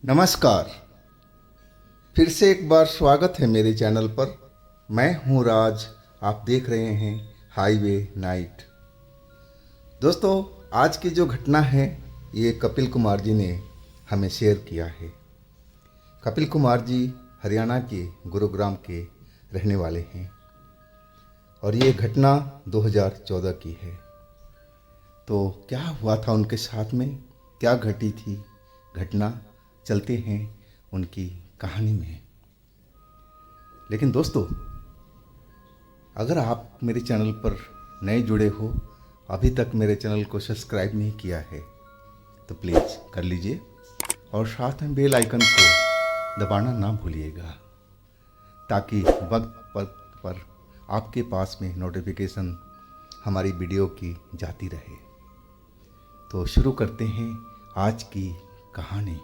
नमस्कार। फिर से एक बार स्वागत है मेरे चैनल पर। मैं हूं राज। आप देख रहे हैं हाईवे नाइट। दोस्तों, आज की जो घटना है ये कपिल कुमार जी ने हमें शेयर किया है। कपिल कुमार जी हरियाणा के गुरुग्राम के रहने वाले हैं और ये घटना 2014 की है। तो क्या हुआ था उनके साथ में, क्या घटी थी घटना, चलते हैं उनकी कहानी में। लेकिन दोस्तों, अगर आप मेरे चैनल पर नए जुड़े हो, अभी तक मेरे चैनल को सब्सक्राइब नहीं किया है तो प्लीज़ कर लीजिए और साथ में बेल आइकन को दबाना ना भूलिएगा ताकि वक्त पर आपके पास में नोटिफिकेशन हमारी वीडियो की जाती रहे। तो शुरू करते हैं आज की कहानी।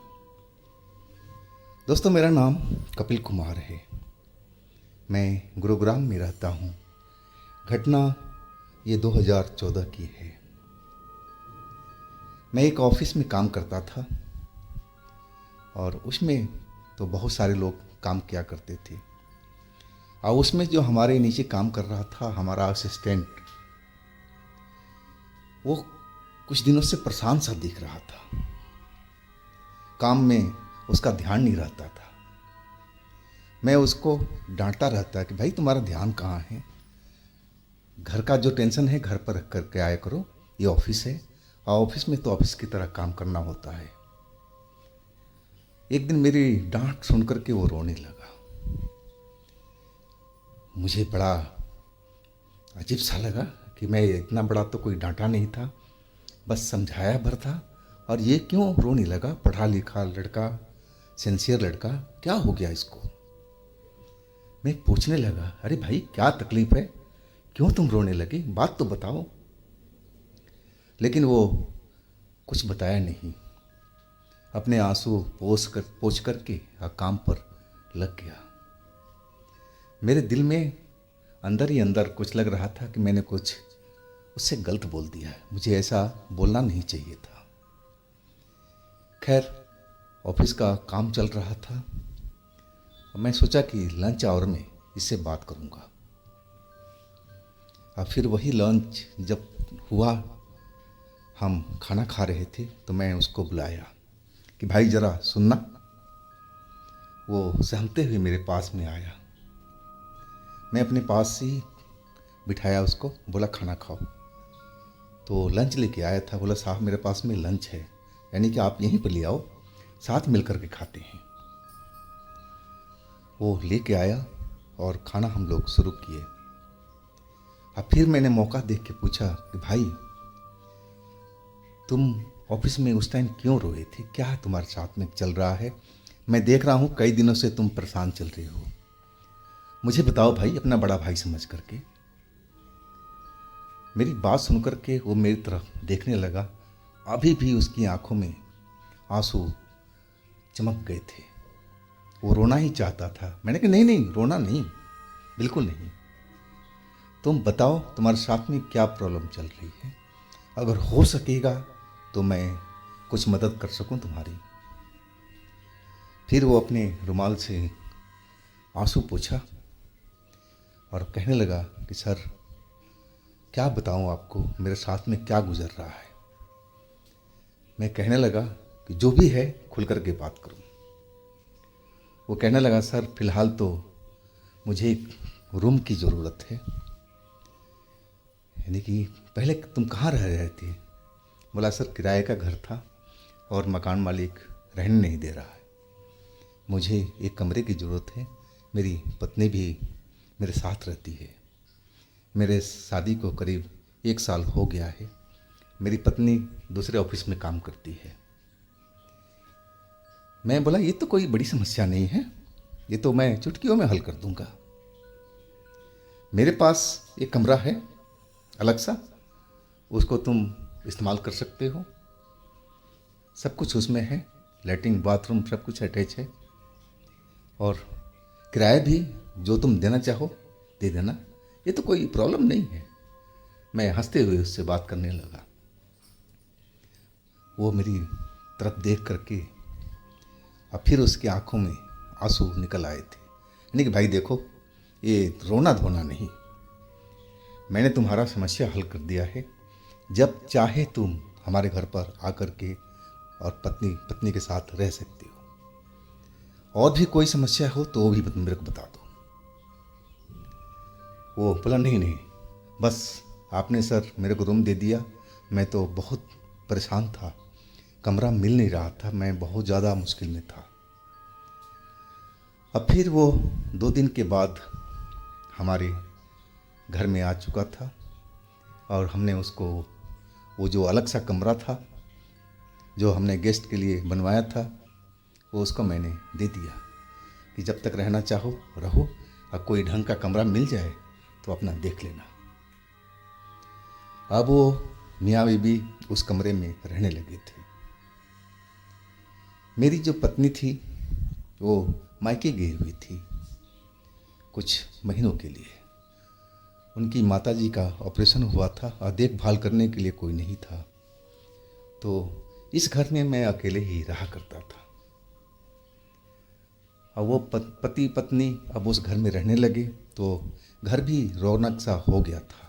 दोस्तों, मेरा नाम कपिल कुमार है। मैं गुरुग्राम में रहता हूँ। घटना ये 2014 की है। मैं एक ऑफिस में काम करता था और उसमें तो बहुत सारे लोग काम किया करते थे और उसमें जो हमारे नीचे काम कर रहा था हमारा असिस्टेंट, वो कुछ दिनों से परेशान सा दिख रहा था। काम में उसका ध्यान नहीं रहता था। मैं उसको डांटता रहता कि भाई तुम्हारा ध्यान कहाँ है, घर का जो टेंशन है घर पर रख करके आया करो, ये ऑफिस है और ऑफिस में तो ऑफिस की तरह काम करना होता है। एक दिन मेरी डांट सुन करके वो रोने लगा। मुझे बड़ा अजीब सा लगा कि मैं इतना बड़ा तो कोई डांटा नहीं था, बस समझाया भर था और ये क्यों रोने लगा। पढ़ा लिखा लड़का, सिंसियर लड़का, क्या हो गया इसको। मैं पूछने लगा, अरे भाई क्या तकलीफ है, क्यों तुम रोने लगे, बात तो बताओ। लेकिन वो कुछ बताया नहीं, अपने आंसू पोंछ करके काम पर लग गया। मेरे दिल में अंदर ही अंदर कुछ लग रहा था कि मैंने कुछ उससे गलत बोल दिया है, मुझे ऐसा बोलना नहीं चाहिए था। खैर, ऑफिस का काम चल रहा था। मैं सोचा कि लंच आवर में इससे बात करूंगा। और फिर वही लंच जब हुआ, हम खाना खा रहे थे तो मैं उसको बुलाया कि भाई ज़रा सुनना। वो सहमते हुए मेरे पास में आया। मैं अपने पास से ही बिठाया उसको, बोला खाना खाओ। तो लंच लेके आया था। बोला साहब मेरे पास में लंच है, यानी कि आप यहीं पर ले आओ, साथ मिलकर के खाते हैं। वो लेके आया और खाना हम लोग शुरू किए। अब फिर मैंने मौका देख के पूछा कि भाई तुम ऑफिस में उस टाइम क्यों रोए थे, क्या तुम्हारे साथ में चल रहा है, मैं देख रहा हूँ कई दिनों से तुम परेशान चल रहे हो, मुझे बताओ भाई, अपना बड़ा भाई समझ करके। मेरी बात सुन करके वो मेरी तरफ देखने लगा। अभी भी उसकी आंखों में आंसू चमक गए थे, वो रोना ही चाहता था। मैंने कहा नहीं नहीं, रोना नहीं, बिल्कुल नहीं, तुम बताओ तुम्हारे साथ में क्या प्रॉब्लम चल रही है, अगर हो सकेगा तो मैं कुछ मदद कर सकूं तुम्हारी। फिर वो अपने रुमाल से आंसू पोंछा और कहने लगा कि सर क्या बताऊं आपको, मेरे साथ में क्या गुजर रहा है। मैं कहने लगा कि जो भी है खुल कर के बात करूं। वो कहने लगा सर फिलहाल तो मुझे एक रूम की ज़रूरत है, यानी कि पहले तुम कहाँ रह रहे थे। बोला सर किराए का घर था और मकान मालिक रहने नहीं दे रहा है, मुझे एक कमरे की ज़रूरत है। मेरी पत्नी भी मेरे साथ रहती है, मेरे शादी को करीब 1 साल हो गया है। मेरी पत्नी दूसरे ऑफिस में काम करती है। मैं बोला ये तो कोई बड़ी समस्या नहीं है, ये तो मैं चुटकियों में हल कर दूंगा। मेरे पास एक कमरा है अलग सा, उसको तुम इस्तेमाल कर सकते हो, सब कुछ उसमें है, लैट्रिन बाथरूम सब कुछ अटैच है और किराया भी जो तुम देना चाहो दे देना, ये तो कोई प्रॉब्लम नहीं है। मैं हंसते हुए उससे बात करने लगा। वो मेरी तरफ देख करके और फिर उसकी आंखों में आंसू निकल आए थे। यानी कि भाई देखो, ये रोना धोना नहीं, मैंने तुम्हारा समस्या हल कर दिया है। जब चाहे तुम हमारे घर पर आकर के और पत्नी पत्नी के साथ रह सकती हो। और भी कोई समस्या हो तो वो भी मेरे को बता दो। वो बोला नहीं नहीं, बस आपने सर मेरे को रूम दे दिया, मैं तो बहुत परेशान था, कमरा मिल नहीं रहा था, मैं बहुत ज़्यादा मुश्किल में था। अब फिर वो 2 दिन के बाद हमारे घर में आ चुका था और हमने उसको वो जो अलग सा कमरा था जो हमने गेस्ट के लिए बनवाया था, वो उसको मैंने दे दिया कि जब तक रहना चाहो रहो, और कोई ढंग का कमरा मिल जाए तो अपना देख लेना। अब वो मियाँ बीबी उस कमरे में रहने लगे थे। मेरी जो पत्नी थी वो मायके गई हुई थी कुछ महीनों के लिए। उनकी माताजी का ऑपरेशन हुआ था और देखभाल करने के लिए कोई नहीं था, तो इस घर में मैं अकेले ही रहा करता था। और वो पति पत्नी अब उस घर में रहने लगे तो घर भी रौनक सा हो गया था।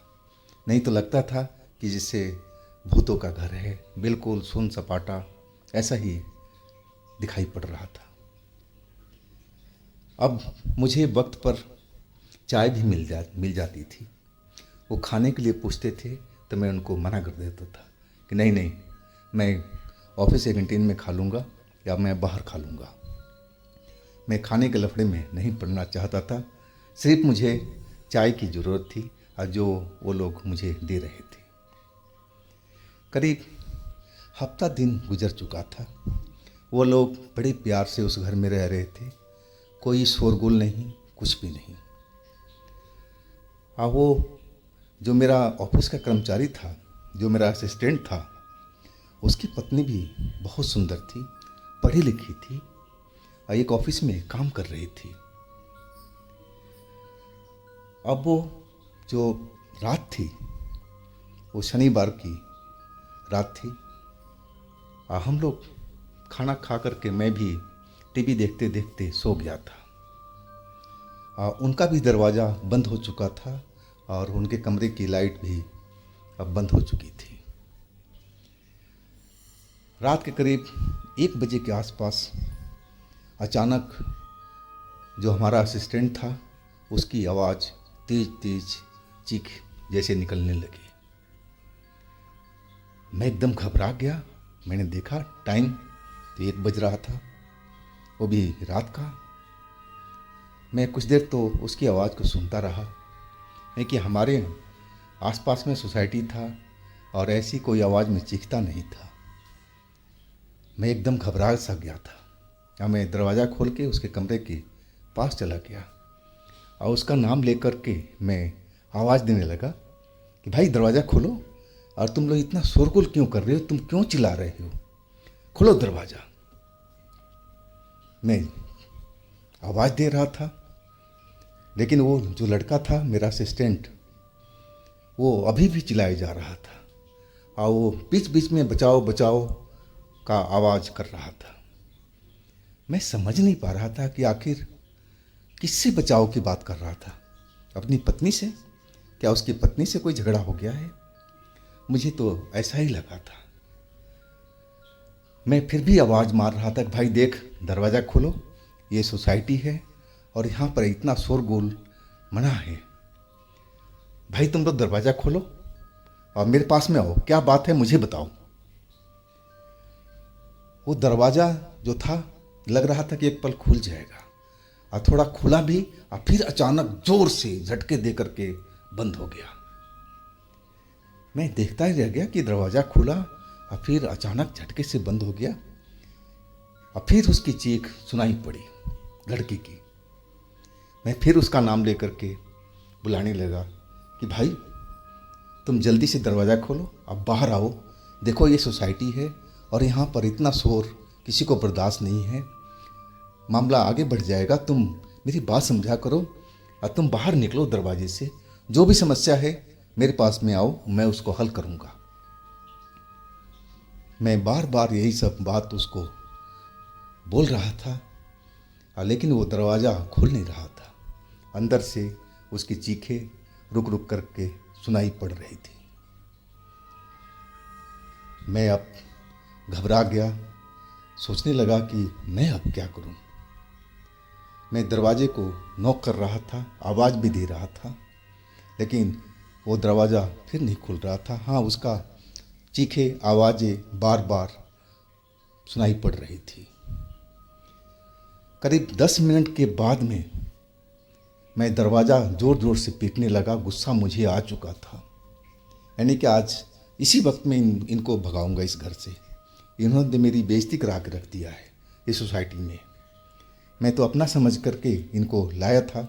नहीं तो लगता था कि जैसे भूतों का घर है, बिल्कुल सुन सपाटा ऐसा ही दिखाई पड़ रहा था। अब मुझे वक्त पर चाय भी मिल जाती थी। वो खाने के लिए पूछते थे तो मैं उनको मना कर देता था कि नहीं नहीं, मैं ऑफिस या कैंटीन में खा लूँगा या मैं बाहर खा लूँगा। मैं खाने के लफड़े में नहीं पड़ना चाहता था, सिर्फ मुझे चाय की ज़रूरत थी और जो वो लोग मुझे दे रहे थे। करीब हफ्ता दिन गुजर चुका था। वो लोग बड़े प्यार से उस घर में रह रहे थे, कोई शोरगुल नहीं, कुछ भी नहीं। वो जो मेरा ऑफिस का कर्मचारी था, जो मेरा असिस्टेंट था, उसकी पत्नी भी बहुत सुंदर थी, पढ़ी लिखी थी और एक ऑफिस में काम कर रही थी। अब वो जो रात थी वो शनिवार की रात थी। हम लोग खाना खा करके मैं भी टीवी देखते देखते सो गया था। उनका भी दरवाज़ा बंद हो चुका था और उनके कमरे की लाइट भी अब बंद हो चुकी थी। रात के करीब 1 बजे के आसपास अचानक जो हमारा असिस्टेंट था उसकी आवाज़ तेज तेज चीख जैसे निकलने लगी। मैं एकदम घबरा गया। मैंने देखा टाइम तो 1 बज रहा था, वो भी रात का। मैं कुछ देर तो उसकी आवाज़ को सुनता रहा, कि हमारे आसपास में सोसाइटी था और ऐसी कोई आवाज़ में चीखता नहीं था। मैं एकदम घबरा सा गया था। मैं दरवाज़ा खोल के उसके कमरे के पास चला गया और उसका नाम लेकर के मैं आवाज़ देने लगा कि भाई दरवाज़ा खोलो, और तुम लोग इतना शोरगुल क्यों कर रहे हो, तुम क्यों चिल्ला रहे हो, खोलो दरवाज़ा। मैं आवाज़ दे रहा था, लेकिन वो जो लड़का था मेरा असिस्टेंट, वो अभी भी चिल्लाए जा रहा था और वो बीच बीच में बचाओ बचाओ का आवाज़ कर रहा था। मैं समझ नहीं पा रहा था कि आखिर किससे बचाव की बात कर रहा था, अपनी पत्नी से? क्या उसकी पत्नी से कोई झगड़ा हो गया है? मुझे तो ऐसा ही लगा था। मैं फिर भी आवाज़ मार रहा था कि भाई देख दरवाज़ा खोलो, ये सोसाइटी है और यहाँ पर इतना शोरगुल मना है। भाई तुम लोग दरवाज़ा खोलो और मेरे पास में आओ, क्या बात है मुझे बताओ। वो दरवाज़ा जो था लग रहा था कि एक पल खुल जाएगा, और थोड़ा खुला भी और फिर अचानक जोर से झटके दे करके बंद हो गया। मैं देखता ही रह गया कि दरवाज़ा खुला और फिर अचानक झटके से बंद हो गया, और फिर उसकी चीख सुनाई पड़ी लड़की की। मैं फिर उसका नाम लेकर के बुलाने लगा कि भाई तुम जल्दी से दरवाज़ा खोलो, अब बाहर आओ, देखो ये सोसाइटी है और यहाँ पर इतना शोर किसी को बर्दाश्त नहीं है, मामला आगे बढ़ जाएगा, तुम मेरी बात समझा करो और तुम बाहर निकलो दरवाजे से, जो भी समस्या है मेरे पास में आओ, मैं उसको हल करूँगा। मैं बार बार यही सब बात उसको बोल रहा था, लेकिन वो दरवाज़ा खुल नहीं रहा था। अंदर से उसकी चीखें रुक रुक करके सुनाई पड़ रही थी। मैं अब घबरा गया, सोचने लगा कि मैं अब क्या करूं। मैं दरवाजे को नॉक कर रहा था, आवाज़ भी दे रहा था, लेकिन वो दरवाज़ा फिर नहीं खुल रहा था। हाँ, उसका चीखें आवाज़ें बार बार सुनाई पड़ रही थी। करीब 10 मिनट के बाद में मैं दरवाज़ा ज़ोर ज़ोर से पीटने लगा। गुस्सा मुझे आ चुका था, यानी कि आज इसी वक्त में इनको भगाऊंगा इस घर से। इन्होंने मेरी बेइज्जती करा के रख दिया है इस सोसाइटी में। मैं तो अपना समझ करके इनको लाया था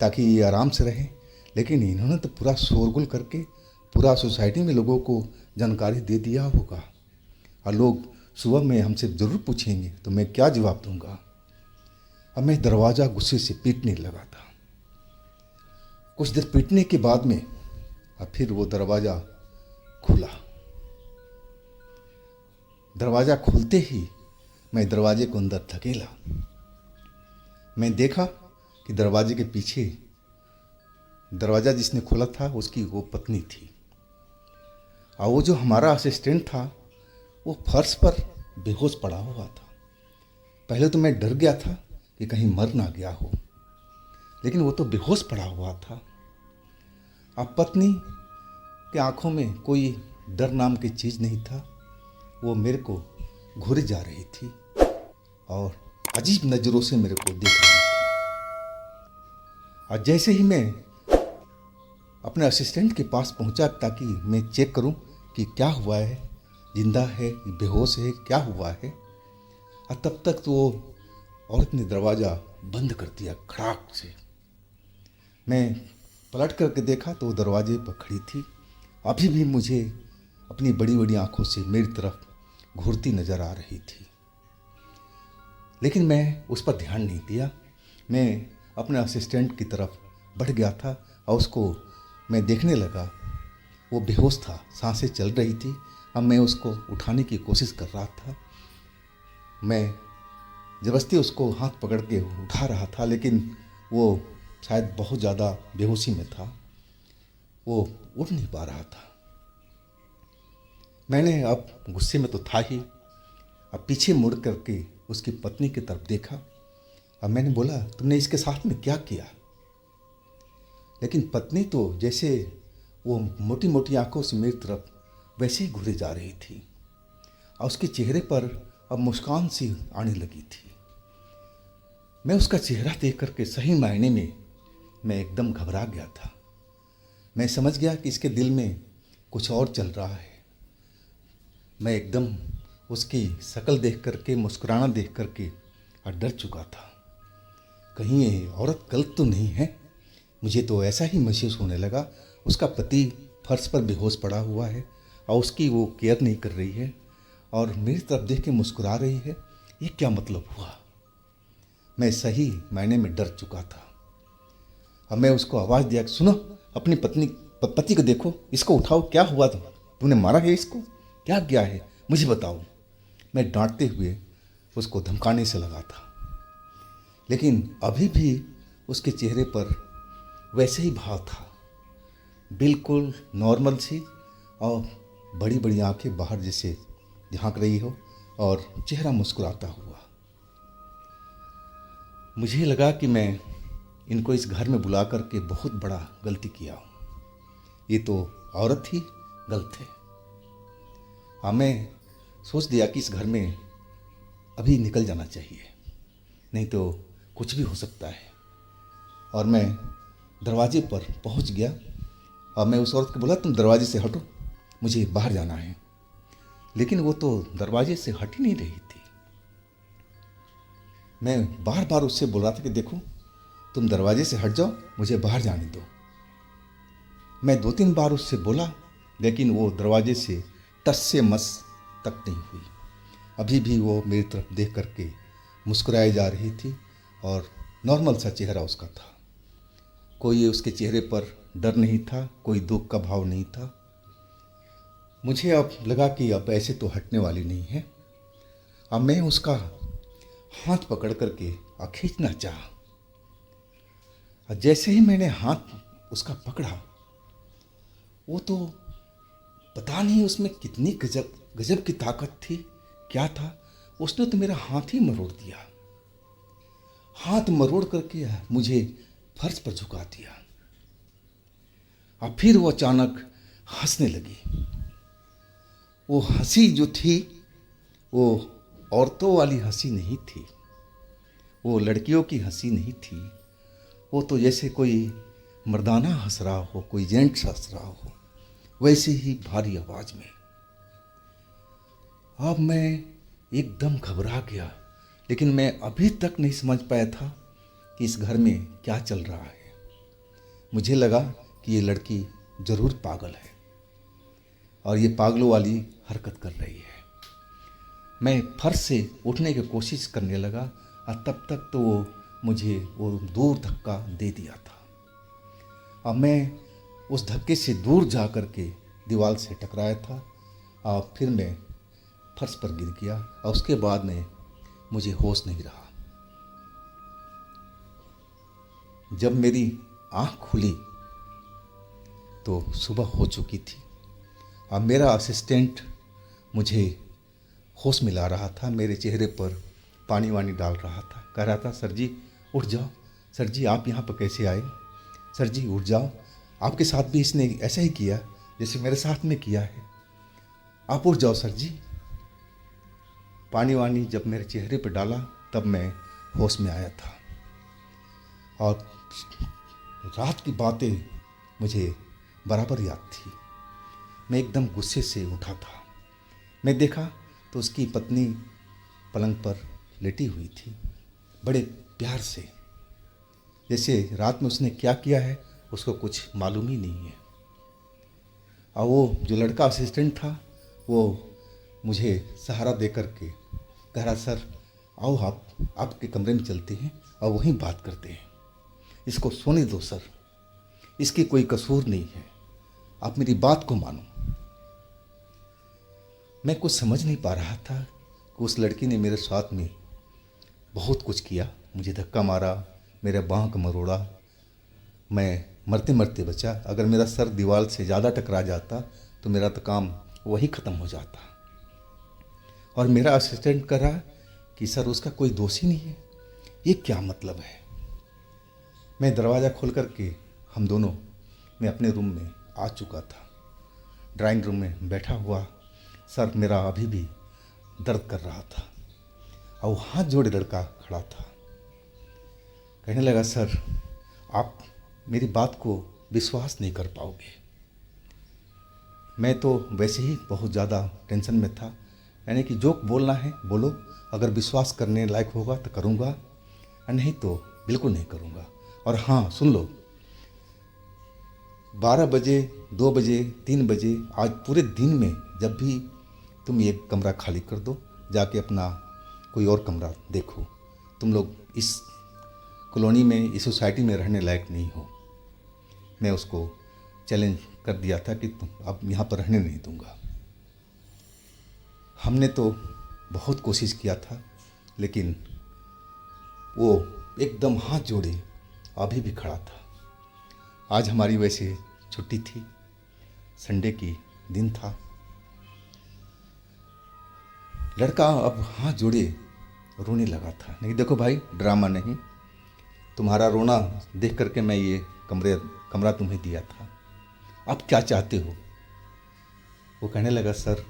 ताकि ये आराम से रहें, लेकिन इन्होंने तो पूरा शोरगुल करके पूरा सोसाइटी में लोगों को जानकारी दे दिया होगा, और लोग सुबह में हमसे ज़रूर पूछेंगे तो मैं क्या जवाब दूंगा। अब मैं दरवाज़ा गुस्से से पीटने लगा था। कुछ देर पीटने के बाद में अब फिर वो दरवाज़ा खुला। दरवाज़ा खुलते ही मैं दरवाजे को अंदर धकेला। मैं देखा कि दरवाजे के पीछे दरवाज़ा जिसने खोला था उसकी वो पत्नी थी, और वो जो हमारा असिस्टेंट था वो फर्श पर बेहोश पड़ा हुआ था। पहले तो मैं डर गया था कि कहीं मर ना गया हो, लेकिन वो तो बेहोश पड़ा हुआ था। अब पत्नी के आंखों में कोई डर नाम की चीज़ नहीं था। वो मेरे को घूरे जा रही थी और अजीब नज़रों से मेरे को देख रही थी। और जैसे ही मैं अपने असिस्टेंट के पास पहुंचा ताकि मैं चेक करूं कि क्या हुआ है, जिंदा है, बेहोश है, क्या हुआ है, और तब तक तो वो औरत ने दरवाज़ा बंद कर दिया खड़ाक से। मैं पलट करके देखा तो वो दरवाजे पर खड़ी थी। अभी भी मुझे अपनी बड़ी बड़ी आंखों से मेरी तरफ घूरती नज़र आ रही थी, लेकिन मैं उस पर ध्यान नहीं दिया। मैं अपने असिस्टेंट की तरफ बढ़ गया था और उसको मैं देखने लगा। वो बेहोश था, सांसें चल रही थी। अब मैं उसको उठाने की कोशिश कर रहा था। मैं ज़बरदस्ती उसको हाथ पकड़ के उठा रहा था, लेकिन वो शायद बहुत ज़्यादा बेहोशी में था, वो उठ नहीं पा रहा था। मैंने अब गुस्से में तो था ही, अब पीछे मुड़ करके उसकी पत्नी की तरफ देखा। अब मैंने बोला, तुमने इसके साथ में क्या किया? लेकिन पत्नी तो जैसे वो मोटी मोटी आंखों से मेरी तरफ वैसे ही घूरे जा रही थी, और उसके चेहरे पर अब मुस्कान सी आने लगी थी। मैं उसका चेहरा देख करके सही मायने में मैं एकदम घबरा गया था। मैं समझ गया कि इसके दिल में कुछ और चल रहा है। मैं एकदम उसकी शक्ल देख करके, मुस्कुराना देख करके डर चुका था। कहीं ये औरत गलत तो नहीं है। मुझे तो ऐसा ही महसूस होने लगा। उसका पति फर्श पर बेहोश पड़ा हुआ है और उसकी वो केयर नहीं कर रही है और मेरी तरफ देख के मुस्कुरा रही है। ये क्या मतलब हुआ? मैं सही मायने में डर चुका था। अब मैं उसको आवाज़ दिया, सुनो, अपनी पति को देखो, इसको उठाओ, क्या हुआ? तुमने मारा है इसको? क्या किया है, मुझे बताओ। मैं डांटते हुए उसको धमकाने से लगा था, लेकिन अभी भी उसके चेहरे पर वैसे ही भाव था, बिल्कुल नॉर्मल सी, और बड़ी बड़ी आंखें बाहर जैसे झांक रही हो और चेहरा मुस्कुराता हुआ। मुझे लगा कि मैं इनको इस घर में बुला करके बहुत बड़ा गलती किया हूँ। ये तो औरत ही गलत है। हाँ, मैं सोच दिया कि इस घर में अभी निकल जाना चाहिए, नहीं तो कुछ भी हो सकता है। और मैं दरवाजे पर पहुंच गया और मैं उस औरत को बोला, तुम दरवाजे से हटो, मुझे बाहर जाना है। लेकिन वो तो दरवाजे से हट ही नहीं रही थी। मैं बार बार उससे बोल रहा था कि देखो, तुम दरवाजे से हट जाओ, मुझे बाहर जाने दो। मैं 2-3 बार उससे बोला, लेकिन वो दरवाजे से टस से मस तक नहीं हुई। अभी भी वो मेरी तरफ देख करके मुस्कुराई जा रही थी और नॉर्मल सा चेहरा उसका था। कोई उसके चेहरे पर डर नहीं था, कोई दुख का भाव नहीं था। मुझे अब लगा कि अब ऐसे तो हटने वाली नहीं है। अब मैं उसका हाथ पकड़ करके और खींचना चाहा। और जैसे ही मैंने हाथ उसका पकड़ा, वो तो पता नहीं उसमें कितनी गजब गजब की ताकत थी, क्या था, उसने तो मेरा हाथ ही मरोड़ दिया। हाथ मरोड़ करके मुझे फर्श पर झुका दिया और फिर वो अचानक हंसने लगी। वो हंसी जो थी वो औरतों वाली हंसी नहीं थी, वो लड़कियों की हंसी नहीं थी, वो तो जैसे कोई मर्दाना हंस रहा हो, कोई जेंट्स हंस रहा हो, वैसे ही भारी आवाज में। अब मैं एकदम घबरा गया, लेकिन मैं अभी तक नहीं समझ पाया था कि इस घर में क्या चल रहा है। मुझे लगा कि ये लड़की जरूर पागल है और ये पागलों वाली हरकत कर रही है। मैं फर्श से उठने की कोशिश करने लगा और तब तक तो वो मुझे वो दूर धक्का दे दिया था। अब मैं उस धक्के से दूर जा कर के दीवार से टकराया था और फिर मैं फर्श पर गिर गया और उसके बाद में मुझे होश नहीं रहा। जब मेरी आँख खुली तो सुबह हो चुकी थी और मेरा असिस्टेंट मुझे होश मिला रहा था, मेरे चेहरे पर पानी वानी डाल रहा था, कह रहा था सर जी उठ जाओ, सर जी आप यहाँ पर कैसे आए, सर जी उठ जाओ, आपके साथ भी इसने ऐसा ही किया जैसे मेरे साथ में किया है, आप उठ जाओ सर जी। पानी वानी जब मेरे चेहरे पर डाला तब मैं होश में आया था और रात की बातें मुझे बराबर याद थी। मैं एकदम गुस्से से उठा था। मैं देखा तो उसकी पत्नी पलंग पर लेटी हुई थी, बड़े प्यार से, जैसे रात में उसने क्या किया है उसको कुछ मालूम ही नहीं है। और वो जो लड़का असिस्टेंट था वो मुझे सहारा दे कर के कह रहा सर आओ आप आपके कमरे में चलते हैं और वहीं बात करते हैं, इसको सोने दो सर, इसकी कोई कसूर नहीं है, आप मेरी बात को मानो। मैं कुछ समझ नहीं पा रहा था कि उस लड़की ने मेरे साथ में बहुत कुछ किया, मुझे धक्का मारा, मेरे बाँह को मरोड़ा, मैं मरते मरते बचा। अगर मेरा सर दीवार से ज़्यादा टकरा जाता तो मेरा तो काम वही ख़त्म हो जाता। और मेरा असिस्टेंट कह रहा कि सर उसका कोई दोष ही नहीं है, ये क्या मतलब है। मैं दरवाज़ा खोल कर के हम दोनों मैं अपने रूम में आ चुका था। ड्राइंग रूम में बैठा हुआ सर मेरा अभी भी दर्द कर रहा था और वो हाथ जोड़े लड़का खड़ा था। कहने लगा सर आप मेरी बात को विश्वास नहीं कर पाओगे। मैं तो वैसे ही बहुत ज़्यादा टेंशन में था, यानी कि जो बोलना है बोलो, अगर विश्वास करने लायक होगा तो करूँगा और नहीं तो बिल्कुल नहीं करूँगा। और हाँ सुन लो, 12 बजे 2 बजे 3 बजे आज पूरे दिन में जब भी तुम ये कमरा खाली कर दो, जाके अपना कोई और कमरा देखो, तुम लोग इस कॉलोनी में इस सोसाइटी में रहने लायक नहीं हो। मैं उसको चैलेंज कर दिया था कि तुम अब यहाँ पर रहने नहीं दूँगा। हमने तो बहुत कोशिश किया था लेकिन वो एकदम हाथ जोड़े अभी भी खड़ा था। आज हमारी वैसे छुट्टी थी, संडे की दिन था। लड़का अब हाथ जोड़े रोने लगा था। नहीं देखो भाई ड्रामा नहीं, तुम्हारा रोना देख करके मैं ये कमरा तुम्हें दिया था, अब क्या चाहते हो। वो कहने लगा सर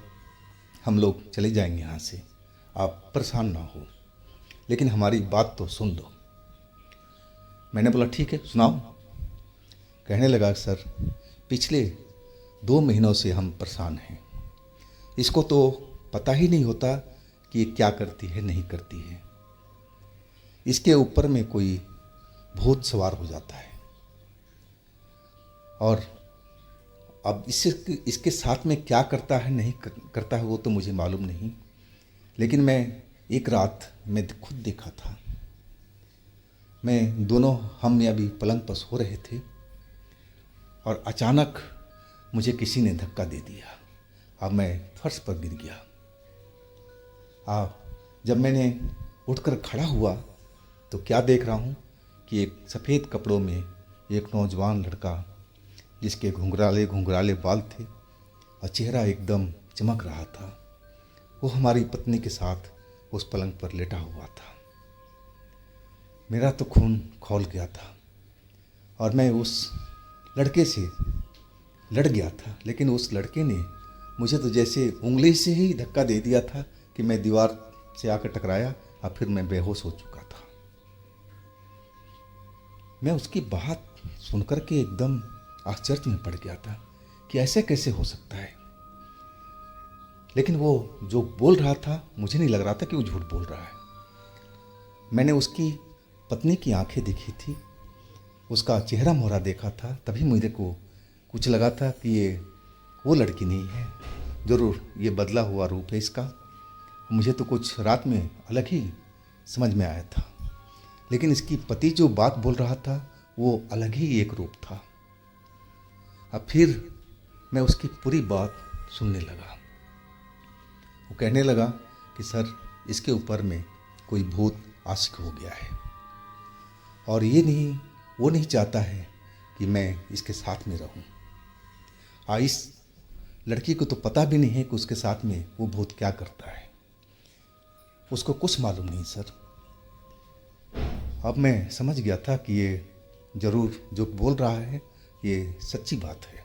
हम लोग चले जाएंगे यहाँ से, आप परेशान ना हो, लेकिन हमारी बात तो सुन लो। मैंने बोला ठीक है सुनाओ। कहने लगा सर पिछले 2 महीनों से हम परेशान हैं, इसको तो पता ही नहीं होता कि ये क्या करती है नहीं करती है, इसके ऊपर में कोई भूत सवार हो जाता है और अब इसके साथ में क्या करता है नहीं करता है वो तो मुझे मालूम नहीं, लेकिन मैं एक रात मैं खुद देखा था। मैं दोनों हम अभी पलंग पर सो रहे थे और अचानक मुझे किसी ने धक्का दे दिया, अब मैं फर्श पर गिर गया। जब मैंने उठकर खड़ा हुआ तो क्या देख रहा हूँ कि एक सफ़ेद कपड़ों में एक नौजवान लड़का, जिसके घुंघराले घुंघराले बाल थे और चेहरा एकदम चमक रहा था, वो हमारी पत्नी के साथ उस पलंग पर लेटा हुआ था। मेरा तो खून खौल गया था और मैं उस लड़के से लड़ गया था, लेकिन उस लड़के ने मुझे तो जैसे उंगली से ही धक्का दे दिया था कि मैं दीवार से आकर टकराया और फिर मैं बेहोश हो चुका था। मैं उसकी बात सुनकर के एकदम आश्चर्य में पड़ गया था कि ऐसे कैसे हो सकता है। लेकिन वो जो बोल रहा था, मुझे नहीं लग रहा था कि वो झूठ बोल रहा है। मैंने उसकी पत्नी की आंखें देखी थी, उसका चेहरा मोहरा देखा था, तभी मुझे को कुछ लगा था कि ये वो लड़की नहीं है, ज़रूर ये बदला हुआ रूप है इसका। मुझे तो कुछ रात में अलग ही समझ में आया था, लेकिन इसकी पति जो बात बोल रहा था वो अलग ही एक रूप था। अब फिर मैं उसकी पूरी बात सुनने लगा। वो कहने लगा कि सर, इसके ऊपर में कोई भूत आशिक हो गया है और वो नहीं चाहता है कि मैं इसके साथ में रहूं। इस लड़की को तो पता भी नहीं है कि उसके साथ में वो भूत क्या करता है, उसको कुछ मालूम नहीं सर। अब मैं समझ गया था कि ये ज़रूर जो बोल रहा है ये सच्ची बात है।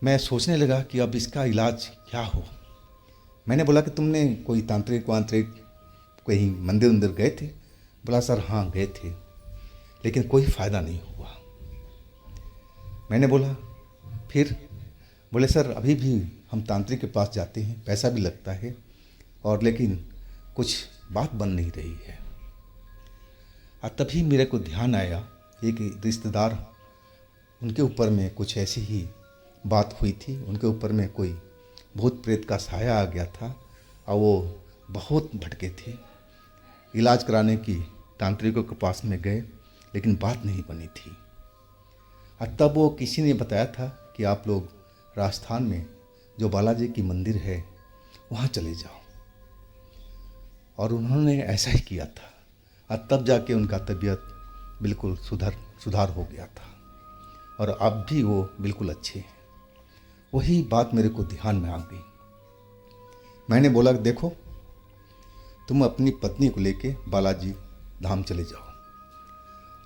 मैं सोचने लगा कि अब इसका इलाज क्या हो। मैंने बोला कि तुमने कोई तांत्रिक वांत्रिक कहीं मंदिर अंदर गए थे? बोला सर हाँ गए थे, लेकिन कोई फ़ायदा नहीं हुआ। मैंने बोला फिर? बोले सर अभी भी हम तांत्रिक के पास जाते हैं, पैसा भी लगता है और लेकिन कुछ बात बन नहीं रही है। और तभी मेरे को ध्यान आया, एक रिश्तेदार, उनके ऊपर में कुछ ऐसी ही बात हुई थी, उनके ऊपर में कोई भूत प्रेत का साया आ गया था और वो बहुत भटके थे। इलाज कराने की तांत्रिकों के पास में गए, लेकिन बात नहीं बनी थी। और तब वो किसी ने बताया था कि आप लोग राजस्थान में जो बालाजी की मंदिर है वहाँ चले जाओ, और उन्होंने ऐसा ही किया था। और तब जाके उनका तबीयत बिल्कुल सुधार हो गया था और अब भी वो बिल्कुल अच्छे हैं। वही बात मेरे को ध्यान में आ गई। मैंने बोला देखो, तुम अपनी पत्नी को लेके बालाजी धाम चले जाओ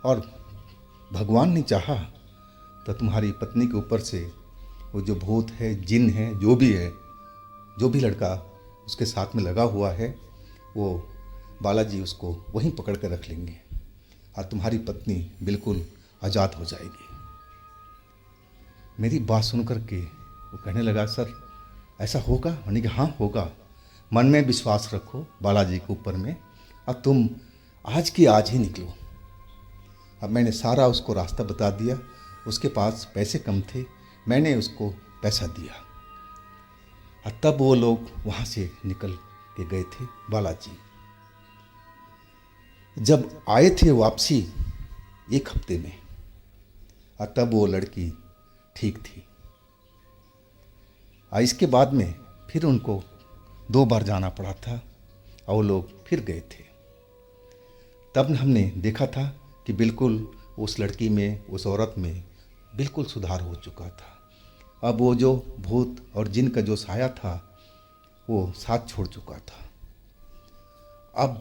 और भगवान ने चाहा तो तुम्हारी पत्नी के ऊपर से वो जो भूत है, जिन है, जो भी लड़का उसके साथ में लगा हुआ है, वो बालाजी उसको वहीं पकड़ कर रख लेंगे और तुम्हारी पत्नी बिल्कुल आज़ाद हो जाएगी। मेरी बात सुन कर के वो कहने लगा सर ऐसा होगा? मैंने कहा हाँ होगा, मन में विश्वास रखो बालाजी के ऊपर में और तुम आज की आज ही निकलो। अब मैंने सारा उसको रास्ता बता दिया। उसके पास पैसे कम थे, मैंने उसको पैसा दिया और तब वो लोग वहाँ से निकल के गए थे बालाजी। जब आए थे वापसी 1 हफ्ते में और तब वो लड़की ठीक थी। इसके बाद में फिर उनको 2 बार जाना पड़ा था और वो लोग फिर गए थे। तब हमने देखा था कि बिल्कुल उस लड़की में, उस औरत में बिल्कुल सुधार हो चुका था। अब वो जो भूत और जिन का जो साया था वो साथ छोड़ चुका था। अब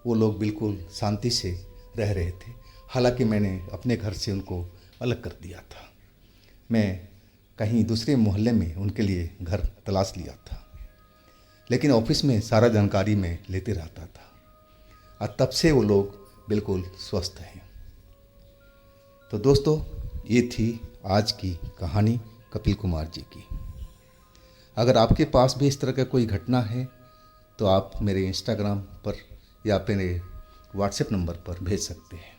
वो लोग बिल्कुल शांति से रह रहे थे। हालांकि मैंने अपने घर से उनको अलग कर दिया था। मैं कहीं दूसरे मोहल्ले में उनके लिए घर तलाश लिया था, लेकिन ऑफिस में सारा जानकारी मैं लेते रहता था और तब से वो लोग बिल्कुल स्वस्थ हैं। तो दोस्तों, ये थी आज की कहानी कपिल कुमार जी की। अगर आपके पास भी इस तरह का कोई घटना है तो आप मेरे इंस्टाग्राम पर या मेरे व्हाट्सएप नंबर पर भेज सकते हैं।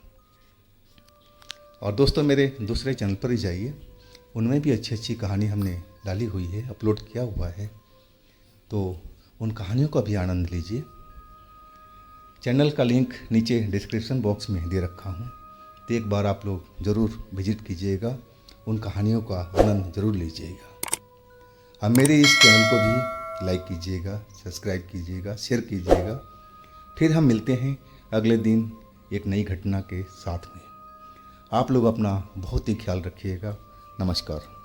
और दोस्तों, मेरे दूसरे चैनल पर ही जाइए, उनमें भी अच्छी अच्छी कहानी हमने डाली हुई है, अपलोड किया हुआ है, तो उन कहानियों का भी आनंद लीजिए। चैनल का लिंक नीचे डिस्क्रिप्शन बॉक्स में दे रखा हूँ, तो एक बार आप लोग ज़रूर विजिट कीजिएगा, उन कहानियों का आनंद ज़रूर लीजिएगा। अब मेरे इस चैनल को भी लाइक कीजिएगा, सब्सक्राइब कीजिएगा, शेयर कीजिएगा फिर हम मिलते हैं अगले दिन एक नई घटना के साथ में। आप लोग अपना बहुत ही ख्याल रखिएगा। नमस्कार।